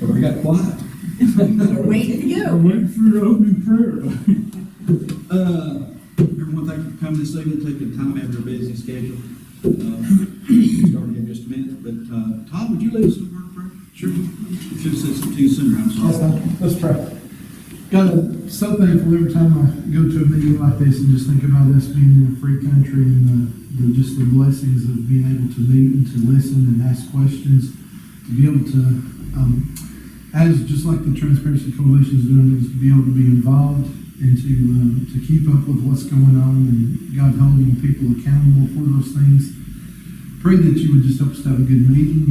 Well, we got quiet. We're waiting for you. We're waiting for your opening prayer. Everyone, thank you for coming this evening, taking time out of your busy schedule. Starting in just a minute, but Todd, would you lead us in a word of prayer? Sure. Should have said something to you sooner, I'm sorry. Let's pray. God, I'm so thankful every time I go to a meeting like this and just think about us being in a free country and just the blessings of being able to meet and to listen and ask questions, to be able to, as just like the Transparency Coalition is doing, is to be able to be involved and to keep up with what's going on and God holding people accountable for those things. Pray that you would just help us have a good meeting.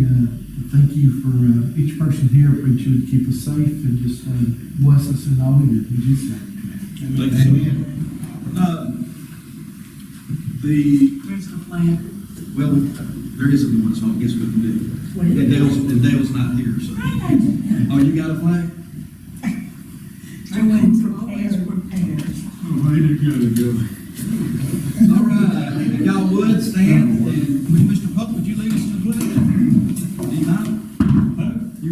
Thank you for each person here. Pray that you would keep us safe and just bless us in all we do. In Jesus' name. Amen. Where's the plan? Well, there isn't one, so I guess we can do it. And Dale's not here, so. Oh, you got a flag? Joanne's prepared. Oh, way to go. All right, if y'all would stand, and Mr. Pope, would you lead us in the pledge? Do you mind?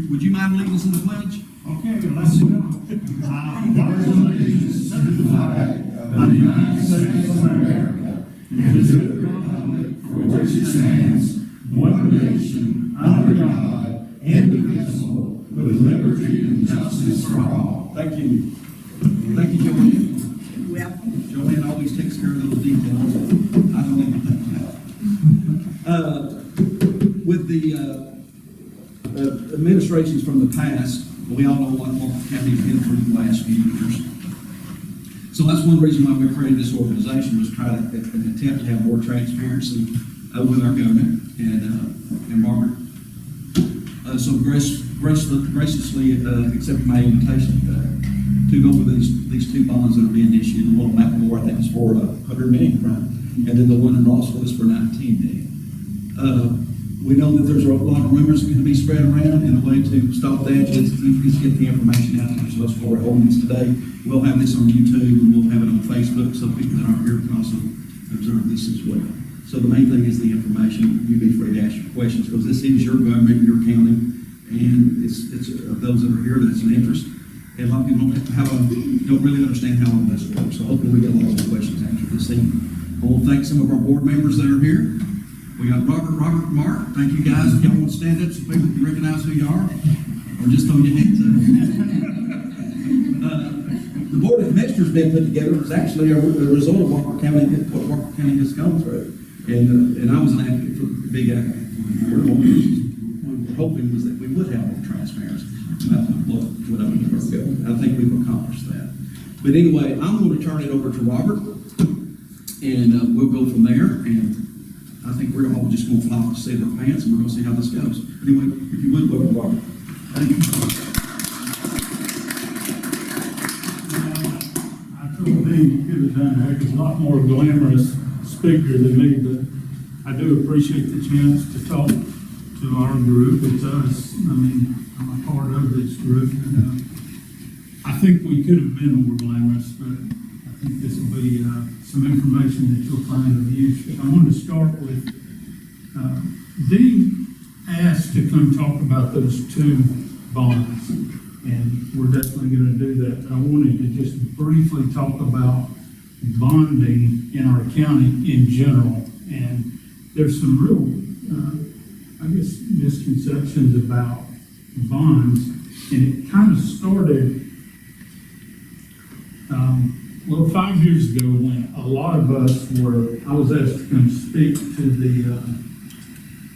Would you mind leading us in the pledge? Okay, let's go. I pledge allegiance to the flag of the United States of America and to the republic for which it stands, one nation, under God, indivisible, with liberty and justice for all. Thank you. Thank you, Joanne. Welcome. Joanne always takes care of those details. I don't even think that. With the administrations from the past, we all know what Walker County has been through the last few years. So that's one reason why we created this organization, was try to attempt to have more transparency with our government. And Margaret so graciously accepted my invitation to go over these two bonds that are being issued. The one at McLemore, I think, is for $100 million, right? And then the one in Rossville is for $19 million. We know that there's a lot of rumors going to be spread around, and the way to stop that is get the information out there. So that's what we're holding this today. We'll have this on YouTube, and we'll have it on Facebook, so people that aren't here can also observe this as well. So the main thing is the information. You be free to ask your questions, because this is your government, your county, and it's those that are here that's an interest. And a lot of people don't really understand how all this works. So hopefully we get a lot of questions answered this evening. I want to thank some of our board members that are here. We got Robert, Mark. Thank you guys. If y'all want to stand up so people can recognize who you are, or just throw your hands up. The Board of Commissioners been put together. It's actually a result of what Walker County has gone through. And I was an advocate for a big advocate for the board. We were hoping was that we would have more transparency about what I would go. I think we've accomplished that. But anyway, I'm going to turn it over to Robert, and we'll go from there. And I think we're all just going to fly off the seat of our pants, and we're going to see how this goes. Anyway, if you would, welcome, Robert. Thank you. I told Dean he could have done that. He's a lot more glamorous speaker than me, but I do appreciate the chance to talk to our group. It's us. I mean, I'm a part of this group. And, I think we could have been more glamorous, but I think this will be some information that you'll find of use. I want to start with, Dean asked to come talk about those two bonds, and we're definitely going to do that. I wanted to just briefly talk about bonding in our county in general, and there's some real, misconceptions about bonds, and it kind of started 5 years ago when a lot of us I was asked to come speak to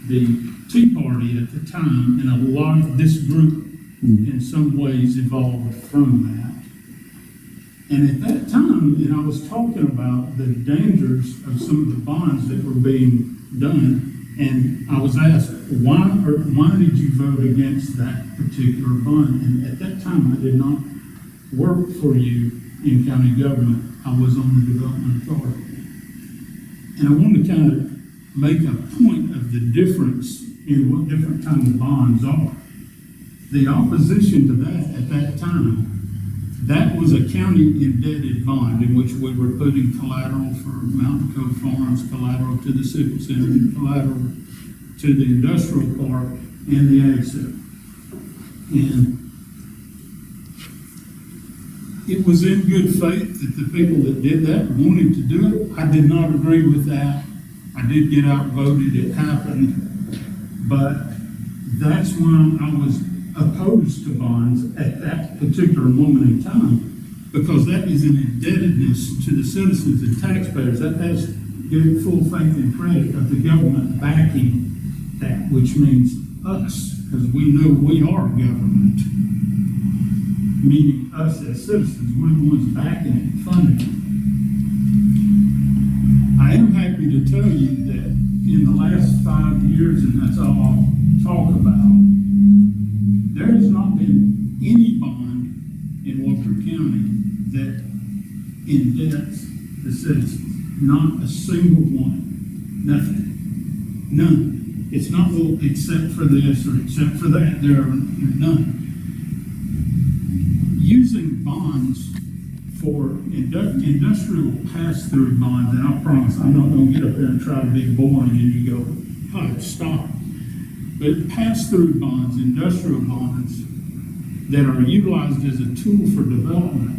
the Tea Party at the time, and a lot of this group in some ways evolved from that. And at that time, and I was talking about the dangers of some of the bonds that were being done, and I was asked, why did you vote against that particular bond? And at that time, I did not work for you in county government. I was on the development authority. And I wanted to kind of make a point of the difference in what different kinds of bonds are. The opposition to that at that time, that was a county indebted bond in which we were putting collateral for Mountain Cove Farms, collateral to the Civic Center, and collateral to the industrial park and the ag center. And it was in good faith that the people that did that wanted to do it. I did not agree with that. I did get outvoted, it happened. But that's when I was opposed to bonds at that particular moment in time, because that is an indebtedness to the citizens and taxpayers. That has given full faith and credit of the government backing that, which means us, because we know we are government, meaning us as citizens. We're the ones backing it and funding it. I am happy to tell you that in the last 5 years, and that's all I'll talk about, there has not been any bond in Walker County that indebts the citizens. Not a single one. Nothing. None. It's not, well, except for this or except for that. There are none. Using bonds for industrial pass-through bonds, and I promise I'm not going to get up there and try to be boring and you go, oh, stop. But pass-through bonds, industrial bonds that are utilized as a tool for development,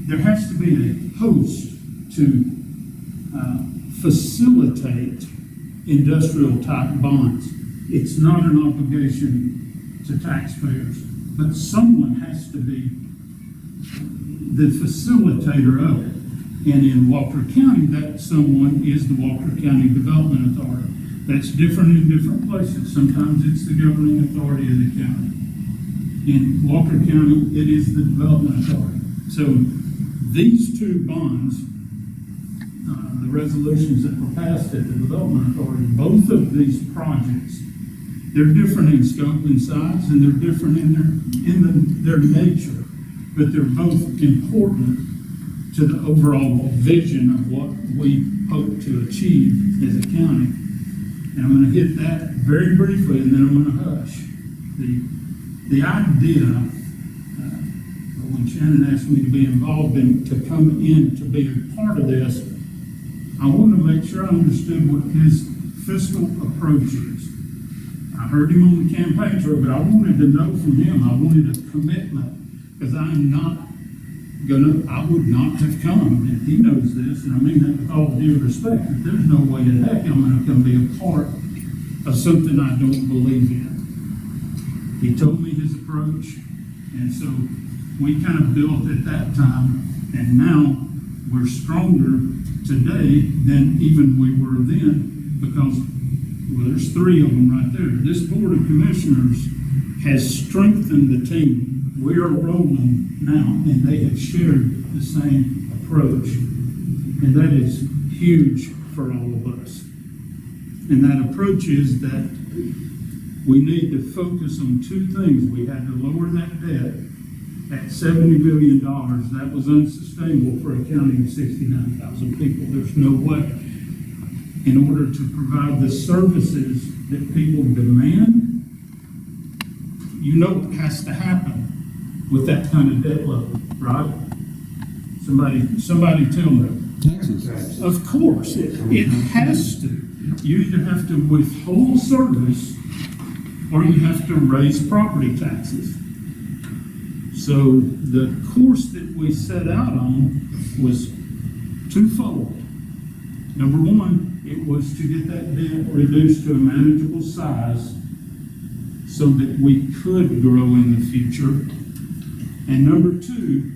there has to be a host to facilitate industrial type bonds. It's not an obligation to taxpayers, but someone has to be the facilitator of it. And in Walker County, that someone is the Walker County Development Authority. That's different in different places. Sometimes it's the governing authority of the county. In Walker County, it is the Development Authority. So these two bonds, the resolutions that were passed at the Development Authority, both of these projects, they're different in scope and size, and they're different in their nature, but they're both important to the overall vision of what we hope to achieve as a county. And I'm going to hit that very briefly, and then I'm going to hush. The idea, when Shannon asked me to be involved in, to come in to be a part of this, I wanted to make sure I understood what his fiscal approach is. I heard him on the campaign trail, but I wanted to know from him. I wanted a commitment, because I'm not I would not have come, and he knows this, and I mean that with all due respect, that there's no way in heck I'm going to come be a part of something I don't believe in. He told me his approach, and so we kind of built at that time, and now we're stronger today than even we were then, because, well, there's three of them right there. This Board of Commissioners has strengthened the team. We are rolling now, and they have shared the same approach, and that is huge for all of us. And that approach is that we need to focus on two things. We had to lower that debt at $70 billion. That was unsustainable for a county of 69,000 people. There's no way. In order to provide the services that people demand, you know what has to happen with that kind of debt level, right? Somebody tell me. Taxes. Of course, it has to. You either have to withhold service or you have to raise property taxes. So the course that we set out on was twofold. Number one, it was to get that debt reduced to a manageable size so that we could grow in the future. And number two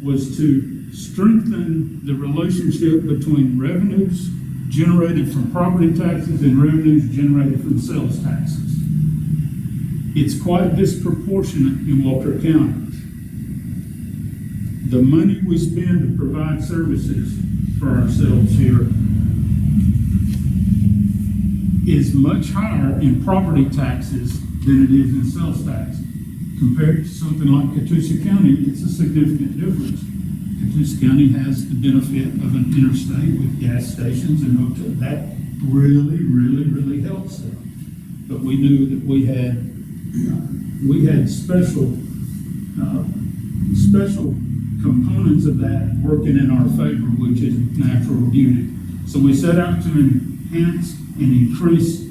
was to strengthen the relationship between revenues generated from property taxes and revenues generated from sales taxes. It's quite disproportionate in Walker County. The money we spend to provide services for ourselves here is much higher in property taxes than it is in sales tax. Compared to something like Catoosa County, it's a significant difference. Catoosa County has the benefit of an interstate with gas stations and hotels. That really, really, really helps them. But we knew that we had special components of that working in our favor, which is natural beauty. So we set out to enhance and increase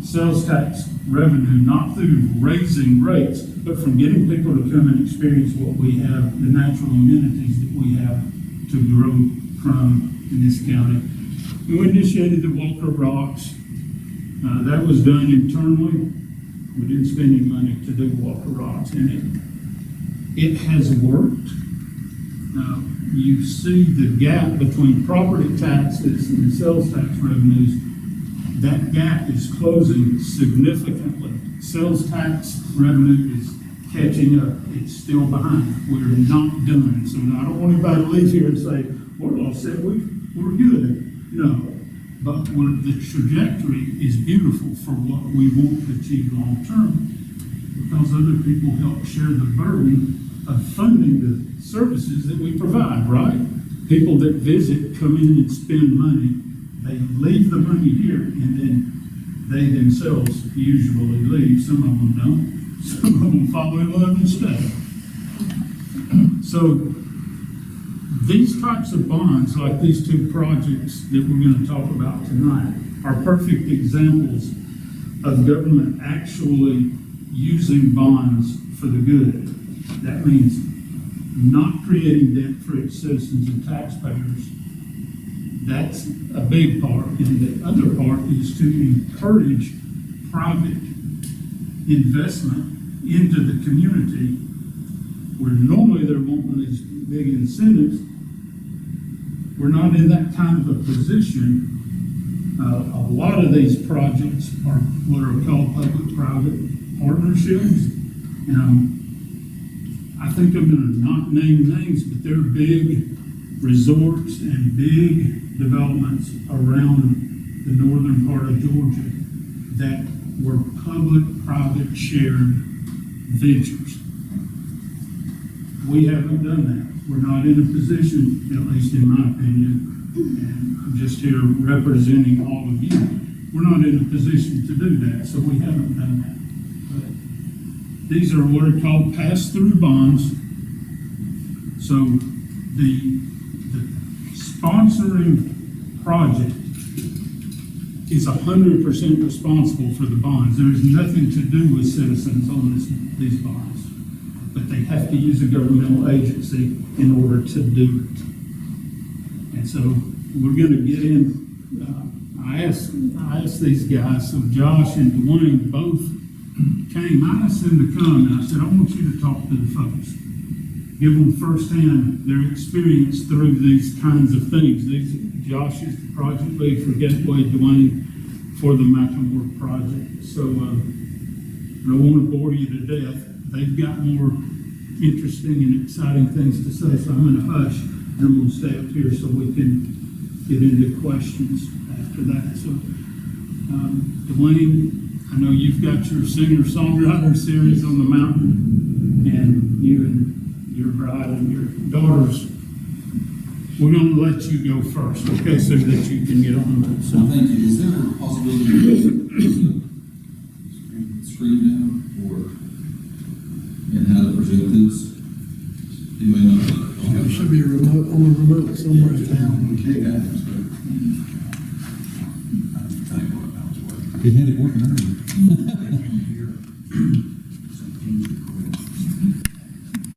sales tax revenue, not through raising rates, but from getting people to come and experience what we have, the natural amenities that we have to grow from in this county. We initiated the Walker Rocks. That was done internally. We didn't spend any money to do Walker Rocks, and it has worked. You see the gap between property taxes and sales tax revenues. That gap is closing significantly. Sales tax revenue is catching up. It's still behind. We're not done. So I don't want anybody to leave here and say, Wardlaw said we're good. No. But the trajectory is beautiful for what we want to achieve long term, because other people help share the burden of funding the services that we provide, right? People that visit come in and spend money. They leave the money here, and then they themselves usually leave. Some of them don't. Some of them fall in love and stay. So these types of bonds, like these two projects that we're going to talk about tonight, are perfect examples of government actually using bonds for the good. That means not creating debt for its citizens and taxpayers. That's a big part. And the other part is to encourage private investment into the community, where normally they're wanting these big incentives. We're not in that kind of a position. A lot of these projects are what are called public-private partnerships. I think I'm going to not name names, but they're big resorts and big developments around the northern part of Georgia that were public-private shared ventures. We haven't done that. We're not in a position, at least in my opinion, and I'm just here representing all of you. We're not in a position to do that, so we haven't done that. But these are what are called pass-through bonds. So the sponsoring project is 100% responsible for the bonds. There is nothing to do with citizens on these bonds, but they have to use a governmental agency in order to do it. And so we're going to get in. I asked these guys, so Josh and Dwayne both came. I asked them to come, and I said, I want you to talk to the folks. Give them firsthand their experience through these kinds of things. Josh is the project lead for Gateway, Dwayne for the McLemore project. So I don't want to bore you to death. They've got more interesting and exciting things to say, so I'm going to hush, and I'm going to stay up here so we can get into questions after that. So, Dwayne, I know you've got your singer-songwriter series on the mountain, and you and your bride and your daughters, we're going to let you go first, okay, so that you can get on that. So, thank you. Is there a possibility of screen down or and how to project this? You may not. There should be a remote, on the remote somewhere in town. It had it working earlier.